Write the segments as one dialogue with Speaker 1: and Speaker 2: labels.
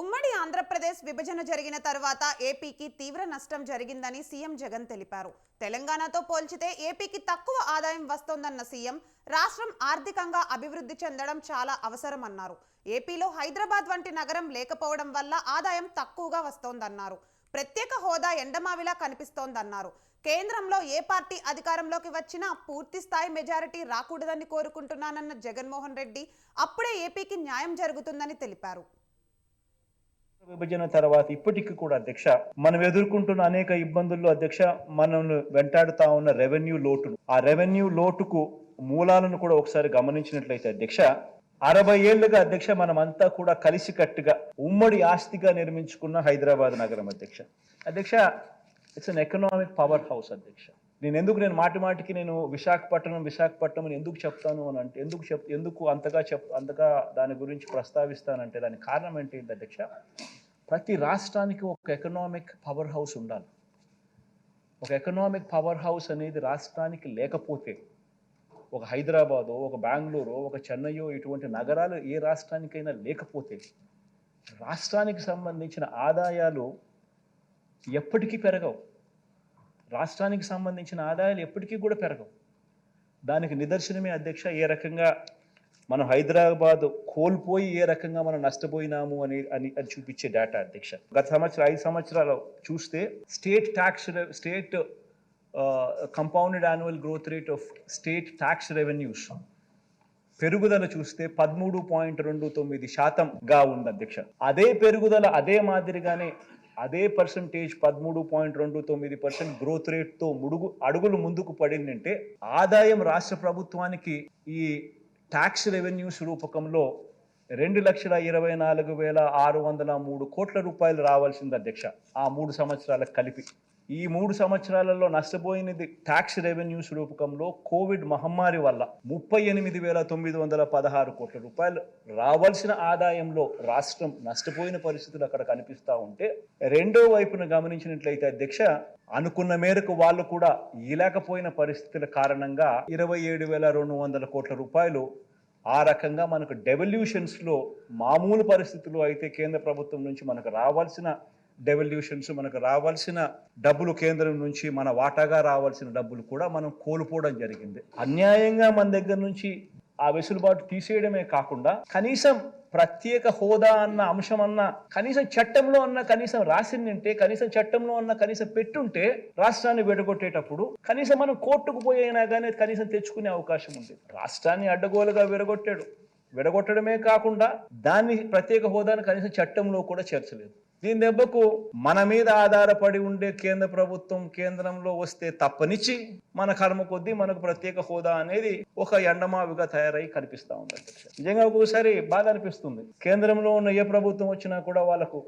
Speaker 1: ఉమ్మడి ఆంధ్రప్రదేశ్ విభజన జరిగిన తర్వాత ఏపీకి తీవ్ర నష్టం జరిగిందని సీఎం జగన్ తెలిపారు. తెలంగాణతో పోల్చితే ఏపీకి తక్కువ ఆదాయం వస్తోందన్న సీఎం రాష్ట్రం ఆర్థికంగా అభివృద్ధి చెందడం చాలా అవసరమన్నారు. ఏపీలో హైదరాబాద్ వంటి నగరం లేకపోవడం వల్ల ఆదాయం తక్కువగా వస్తోందన్నారు. ప్రత్యేక హోదా ఎండమావిలా కనిపిస్తోందన్నారు. కేంద్రంలో ఏ పార్టీ అధికారంలోకి వచ్చినా పూర్తి స్థాయి మెజారిటీ రాకూడదని కోరుకుంటున్నానన్న జగన్మోహన్ రెడ్డి అప్పుడే ఏపీకి న్యాయం జరుగుతుందని తెలిపారు.
Speaker 2: విభజన తర్వాత ఇప్పటికీ కూడా అధ్యక్ష మనం ఎదుర్కొంటున్న అనేక ఇబ్బందుల్లో అధ్యక్ష మనం వెంటాడుతా ఉన్న రెవెన్యూ లోటును ఆ రెవెన్యూ లోటుకు మూలాలను కూడా ఒకసారి గమనించినట్లయితే అధ్యక్ష 60 ఏళ్లుగా అధ్యక్ష మనమంతా కూడా కలిసికట్టుగా ఉమ్మడి ఆస్తిగా నిర్మించుకున్న హైదరాబాద్ నగరం అధ్యక్ష it's an economic power house అధ్యక్ష. నేను మాటి మాటికి నేను విశాఖపట్నం ఎందుకు చెప్తాను అని అంటే ఎందుకు అంతగా దాని గురించి ప్రస్తావిస్తానంటే దానికి కారణం ఏంటి అధ్యక్ష, ప్రతి రాష్ట్రానికి ఒక ఎకనామిక్ పవర్ హౌస్ ఉండాలి. ఒక ఎకనామిక్ పవర్ హౌస్ అనేది రాష్ట్రానికి లేకపోతే ఒక హైదరాబాదో ఒక బెంగళూరు ఒక చెన్నైయో ఇటువంటి నగరాలు ఏ రాష్ట్రానికైనా లేకపోతే రాష్ట్రానికి సంబంధించిన ఆదాయాలు ఎప్పటికీ పెరగవు. రాష్ట్రానికి సంబంధించిన ఆదాయాలు ఎప్పటికీ కూడా పెరగవు. దానికి నిదర్శనమే అధ్యక్ష ఏ రకంగా మనం హైదరాబాద్ కోల్పోయి ఏ రకంగా మనం నష్టపోయినాము అని చూపించే డేటా అధ్యక్ష. గత 5 సంవత్సరాలు చూస్తే state compounded annual growth rate of state tax revenues పెరుగుదల చూస్తే 13.29%గా ఉంది అధ్యక్ష. అదే పెరుగుదల అదే మాదిరిగానే అదే పర్సంటేజ్ 13.29% గ్రోత్ రేట్తో అడుగులు ముందుకు పడిందంటే ఆదాయం రాష్ట్ర ప్రభుత్వానికి ఈ ట్యాక్స్ రెవెన్యూస్ రూపకంలో 2,24,603 కోట్ల రూపాయలు రావాల్సింది అధ్యక్ష. ఆ 3 సంవత్సరాలకు కలిపి ఈ 3 సంవత్సరాలలో నష్టపోయినది ట్యాక్స్ రెవెన్యూస్ రూపకంలో కోవిడ్ మహమ్మారి వల్ల 38,916 కోట్ల రూపాయలు రావాల్సిన ఆదాయంలో రాష్ట్రం నష్టపోయిన పరిస్థితులు అక్కడ కనిపిస్తూ ఉంటే, రెండో వైపున గమనించినట్లయితే అధ్యక్ష అనుకున్న మేరకు వాళ్ళు కూడా ఇలాకపోయిన పరిస్థితుల కారణంగా 27,200 కోట్ల రూపాయలు ఆ రకంగా మనకు డెవల్యూషన్స్లో మామూలు పరిస్థితుల్లో అయితే కేంద్ర ప్రభుత్వం నుంచి మనకు రావాల్సిన డెవల్యూషన్స్ మనకు రావాల్సిన డబ్బులు కేంద్రం నుంచి మన వాటాగా రావాల్సిన డబ్బులు కూడా మనం కోల్పోవడం జరిగింది. అన్యాయంగా మన దగ్గర నుంచి ఆ వెసులుబాటు తీసేయడమే కాకుండా కనీసం ప్రత్యేక హోదా అన్న అంశం అన్నా కనీసం చట్టంలో అన్న కనీసం రాసిందంటే కనీసం పెట్టుంటే రాష్ట్రాన్ని విడగొట్టేటప్పుడు కనీసం మనం కోర్టుకు పోయినా కానీ కనీసం తెచ్చుకునే అవకాశం ఉంది. రాష్ట్రాన్ని అడ్డగోలుగా విడగొట్టడమే కాకుండా దాన్ని ప్రత్యేక హోదాను కనీసం చట్టంలో కూడా చేర్చలేదు. దీని దెబ్బకు మన మీద ఆధారపడి ఉండే కేంద్ర ప్రభుత్వం కేంద్రంలో వస్తే తప్పనిచ్చి మన కర్మ కొద్దీ మనకు ప్రత్యేక హోదా అనేది ఒక ఎండమావిగా తయారై కనిపిస్తూ ఉంది అధ్యక్ష. నిజంగా ఒక్కొక్కసారి బాధ అనిపిస్తుంది. కేంద్రంలో ఉన్న ఏ ప్రభుత్వం వచ్చినా కూడా వాళ్ళకు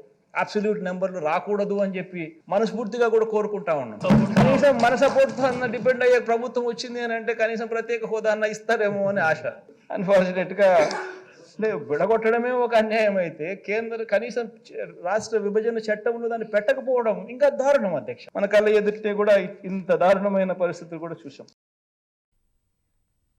Speaker 2: అబ్సల్యూట్ నెంబర్లు రాకూడదు అని చెప్పి మనస్ఫూర్తిగా కూడా కోరుకుంటా ఉన్నాం. కనీసం మన సపోర్ట్ అన్న డిపెండ్ అయ్యే ప్రభుత్వం వచ్చింది అని అంటే కనీసం ప్రత్యేక హోదా అన్న ఇస్తారేమో అని ఆశ. అన్ఫార్చునేట్ గా విడగొట్టడమే ఒక అన్యాయం అయితే కనీసం రాష్ట్ర విభజన చట్టంలో దాన్ని పెట్టకపోవడం ఇంకా దారుణం అధ్యక్ష. మన కళ్ళ ఎదుటితే కూడా ఇంత దారుణమైన పరిస్థితులు కూడా చూసాం.